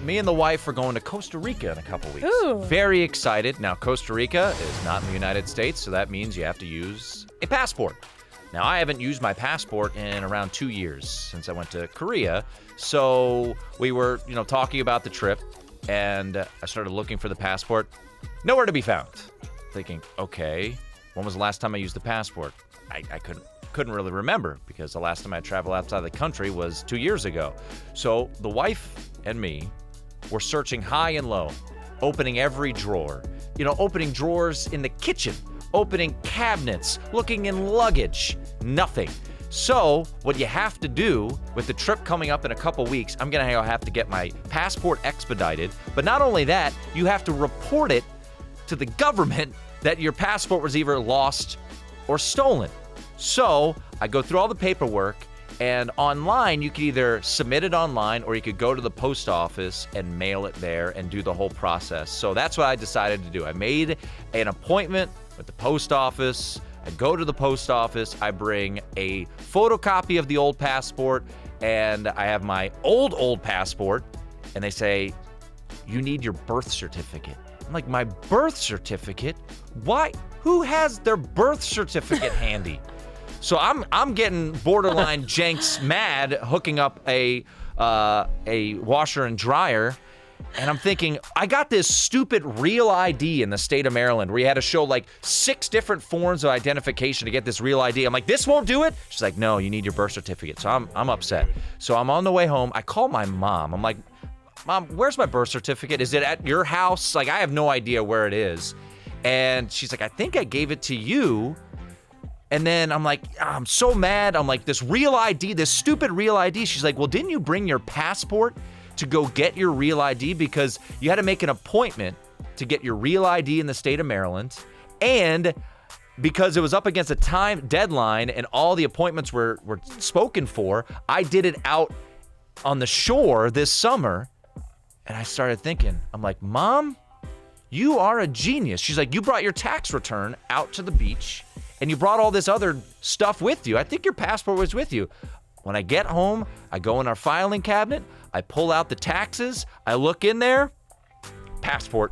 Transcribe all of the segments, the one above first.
Me and the wife are going to Costa Rica in a couple weeks. Ooh. Very excited. Now, Costa Rica is not in the United States, so that means you have to use a passport. Now, I haven't used my passport in around 2 years since I went to Korea. So we were, talking about the trip, and I started looking for the passport. Nowhere to be found. Thinking, okay, when was the last time I used the passport? I couldn't really remember because the last time I traveled outside the country was 2 years ago. So the wife and me were searching high and low, opening every drawer, opening drawers in the kitchen, opening cabinets, looking in luggage, nothing. So what you have to do with the trip coming up in a couple weeks, I'm gonna have to get my passport expedited, but not only that, you have to report it to the government that your passport was either lost or stolen. So I go through all the paperwork, and online, you could either submit it online or you could go to the post office and mail it there and do the whole process. So that's what I decided to do. I made an appointment with the post office. I go to the post office. I bring a photocopy of the old passport, and I have my old passport, and they say, you need your birth certificate. I'm like, my birth certificate? Why? Who has their birth certificate handy? So I'm getting borderline Jenks mad, hooking up a washer and dryer, and I'm thinking, I got this stupid Real ID in the state of Maryland where you had to show like 6 different forms of identification to get this Real ID. I'm like, this won't do it? She's like, no, you need your birth certificate. So I'm upset. So I'm on the way home. I call my mom. I'm like, Mom, where's my birth certificate? Is it at your house? Like, I have no idea where it is. And she's like, I think I gave it to you. And then I'm like, I'm so mad. I'm like, this Real ID, this stupid Real ID. She's like, well, didn't you bring your passport to go get your Real ID? Because you had to make an appointment to get your Real ID in the state of Maryland. And because it was up against a time deadline and all the appointments were spoken for, I did it out on the shore this summer. And I started thinking, I'm like, Mom, you are a genius. She's like, you brought your tax return out to the beach and you brought all this other stuff with you. I think your passport was with you. When I get home, I go in our filing cabinet, I pull out the taxes, I look in there, passport.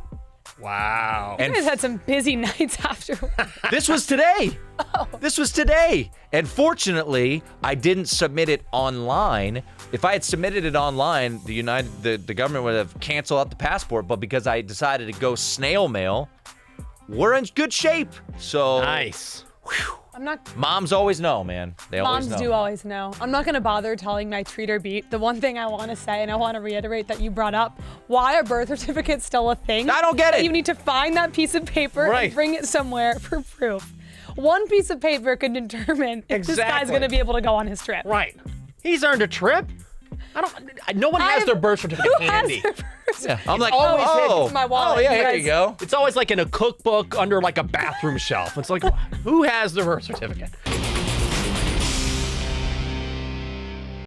Wow. You And guys had some busy nights afterwards. this was today. This was today. And fortunately, I didn't submit it online. If I had submitted it online, the government would have canceled out the passport. But because I decided to go snail mail, we're in good shape. So Nice. I'm not. moms always know, man. They always Moms know. do always know. I'm not gonna bother telling my treat or beat. The one thing I want to say, and I want to reiterate that you brought up, why are birth certificates still a thing? I don't get it. You need to find that piece of paper Right. and bring it somewhere for proof. One piece of paper could determine if this guy's Exactly. gonna be able to go on his trip. Right. He's earned a trip. No one has their birth certificate Who has handy. their birth Yeah. I'm like, always oh, It's my wallet. oh yeah, You here guys- you go. It's always like in a cookbook under like a bathroom shelf. It's like, who has the birth certificate?